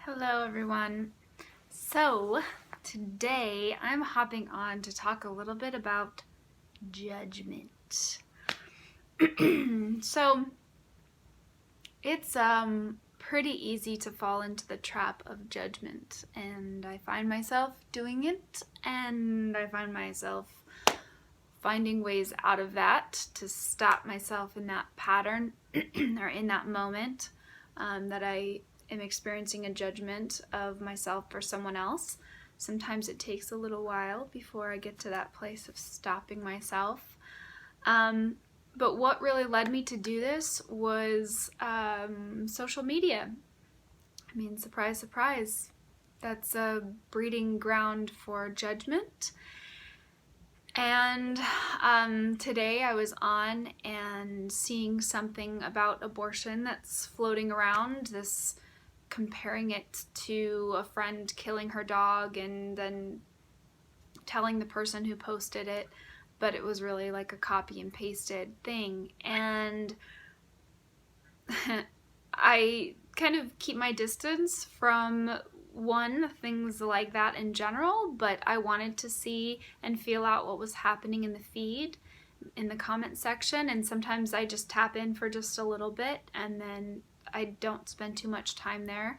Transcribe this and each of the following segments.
Hello everyone. So today I'm hopping on to talk a little bit about judgment. So it's pretty easy to fall into the trap of judgment, and I find myself doing it, and I find myself finding ways out of that to stop myself in that pattern or in that moment that I am experiencing a judgment of myself or someone else. Sometimes it takes a little while before I get to that place of stopping myself. But what really led me to do this was social media. I mean, surprise, surprise, that's a breeding ground for judgment. And today I was on and seeing something about abortion that's floating around, this comparing it to a friend killing her dog and then telling the person who posted it, but it was really like a copy and pasted thing. And I kind of keep my distance from things like that in general, but I wanted to see and feel out what was happening in the feed, in the comment section, and sometimes I just tap in for just a little bit and then I don't spend too much time there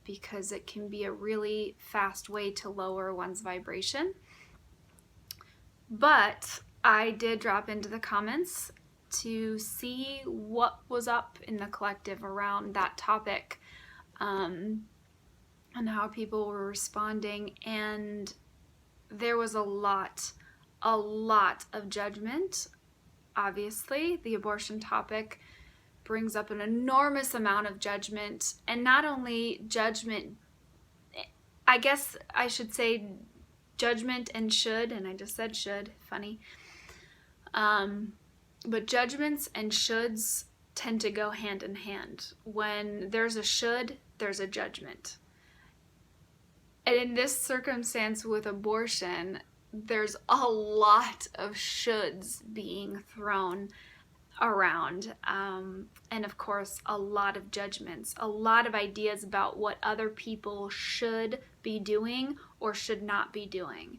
because it can be a really fast way to lower one's vibration. But I did drop into the comments to see what was up in the collective around that topic and how people were responding, and there was a lot of judgment. Obviously, the abortion topic brings up an enormous amount of judgment, and not only judgment, I guess I should say judgment and should, and I just said should, funny. But judgments and shoulds tend to go hand in hand. When there's a should, there's a judgment. And in this circumstance with abortion, there's a lot of shoulds being thrown around. And of course, a lot of judgments, a lot of ideas about what other people should be doing or should not be doing.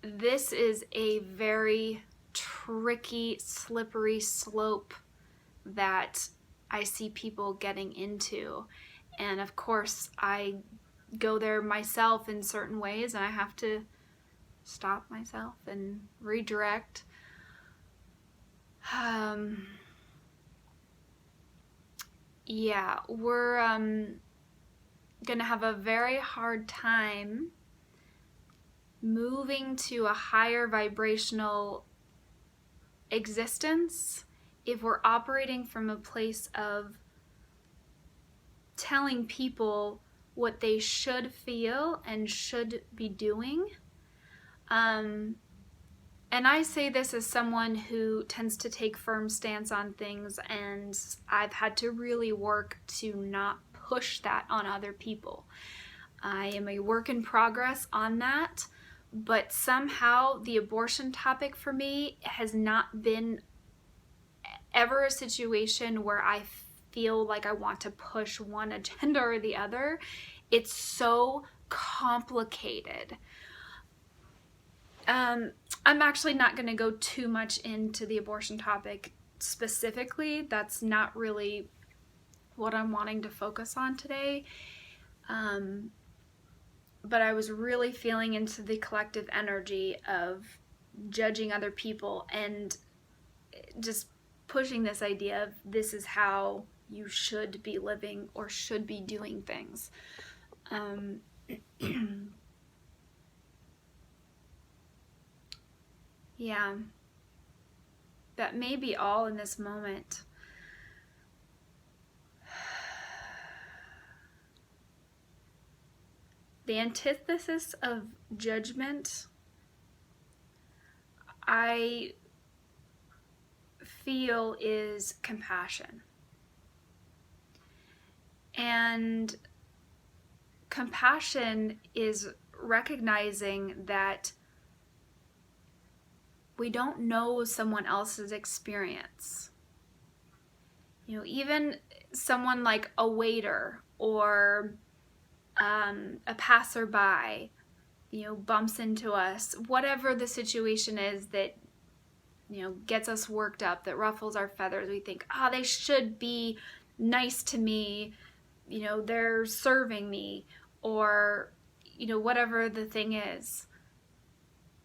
This is a very tricky, slippery slope that I see people getting into. And of course, I go there myself in certain ways, and I have to stop myself and redirect. Yeah, we're gonna have a very hard time moving to a higher vibrational existence if we're operating from a place of telling people what they should feel and should be doing. And I say this as someone who tends to take firm stance on things, and I've had to really work to not push that on other people. I am a work in progress on that, but somehow the abortion topic for me has not been ever a situation where I feel like I want to push one agenda or the other. It's so complicated. I'm actually not going to go too much into the abortion topic specifically. That's not really what I'm wanting to focus on today. But I was really feeling into the collective energy of judging other people and just pushing this idea of this is how you should be living or should be doing things. Yeah, that may be all in this moment. The antithesis of judgment, I feel, is compassion. And compassion is recognizing that we don't know someone else's experience. You know, even someone like a waiter or a passerby, bumps into us, whatever the situation is that, gets us worked up, that ruffles our feathers, we think, they should be nice to me, they're serving me, or, whatever the thing is.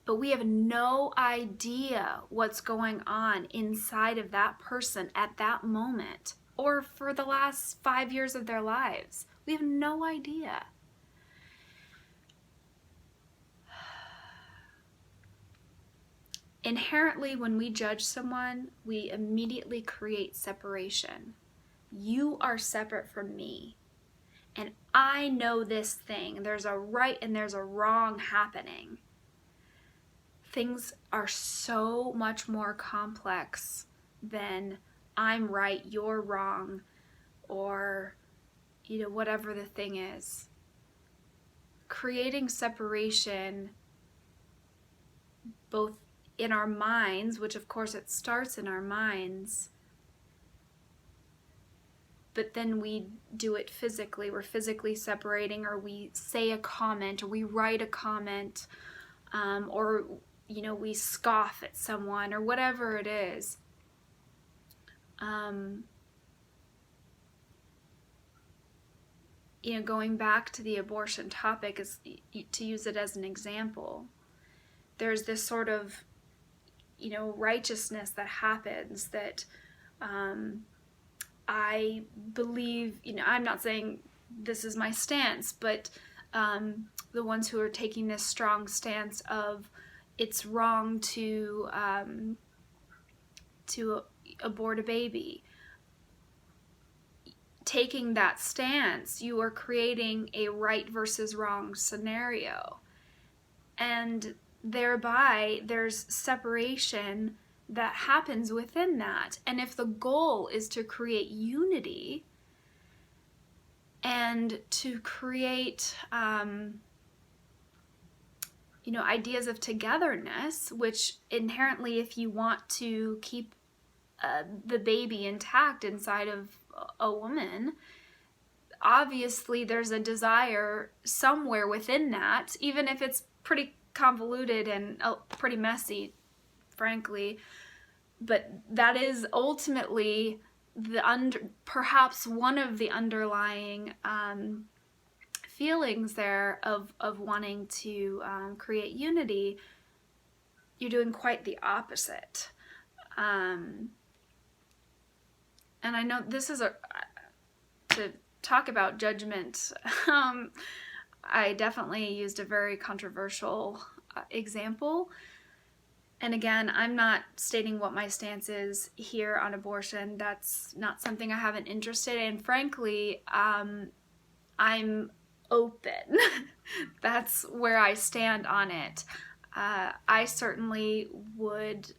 But we have no idea what's going on inside of that person at that moment, or for the last 5 years of their lives. We have no idea. Inherently, when we judge someone, we immediately create separation. You are separate from me, and I know this thing. There's a right and there's a wrong happening. Things are so much more complex than I'm right, you're wrong, or, whatever the thing is. Creating separation, both in our minds, which of course it starts in our minds, but then we do it physically. We're physically separating, or we say a comment, or we write a comment, or we scoff at someone, or whatever it is. Going back to the abortion topic, is to use it as an example. There's this sort of righteousness that happens that I believe, I'm not saying this is my stance, but the ones who are taking this strong stance of it's wrong to abort a baby, taking that stance, you are creating a right versus wrong scenario. And thereby, there's separation that happens within that. And if the goal is to create unity and to create, ideas of togetherness, which inherently, if you want to keep the baby intact inside of a woman, obviously there's a desire somewhere within that, even if it's pretty convoluted and pretty messy, frankly, but that is ultimately perhaps one of the underlying feelings there of wanting to create unity. You're doing quite the opposite. And I know this is to talk about judgment, I definitely used a very controversial example. And again, I'm not stating what my stance is here on abortion. That's not something I have an interest in. Frankly, I'm open. That's where I stand on it. I certainly would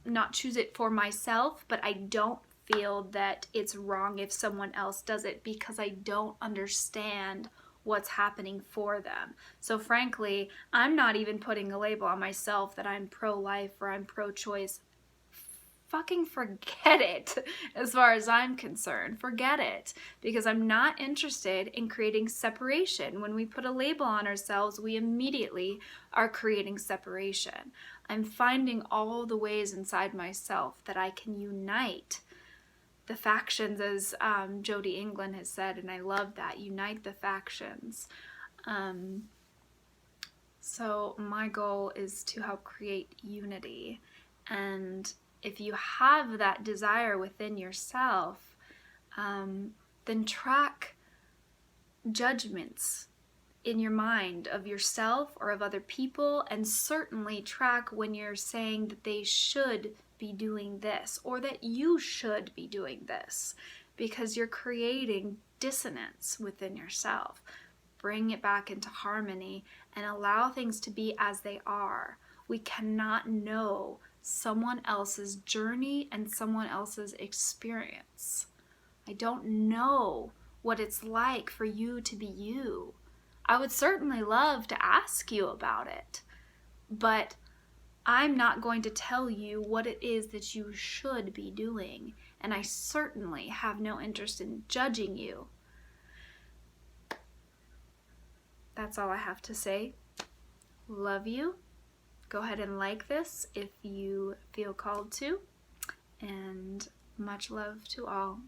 not choose it for myself, but I don't feel that it's wrong if someone else does it, because I don't understand what's happening for them. So frankly, I'm not even putting a label on myself that I'm pro-life or I'm pro-choice. Fucking forget it. As far as I'm concerned, forget it, because I'm not interested in creating separation. When we put a label on ourselves, we immediately are creating separation. I'm finding all the ways inside myself that I can unite the factions, as Jody England has said, and I love that, unite the factions. So my goal is to help create unity, and if you have that desire within yourself, then track judgments in your mind of yourself or of other people, and certainly track when you're saying that they should be doing this or that you should be doing this, because you're creating dissonance within yourself. Bring it back into harmony and allow things to be as they are. We cannot know someone else's journey and someone else's experience. I don't know what it's like for you to be you. I would certainly love to ask you about it, but I'm not going to tell you what it is that you should be doing. and I certainly have no interest in judging you. That's all I have to say. Love you. Go ahead and like this if you feel called to, and much love to all.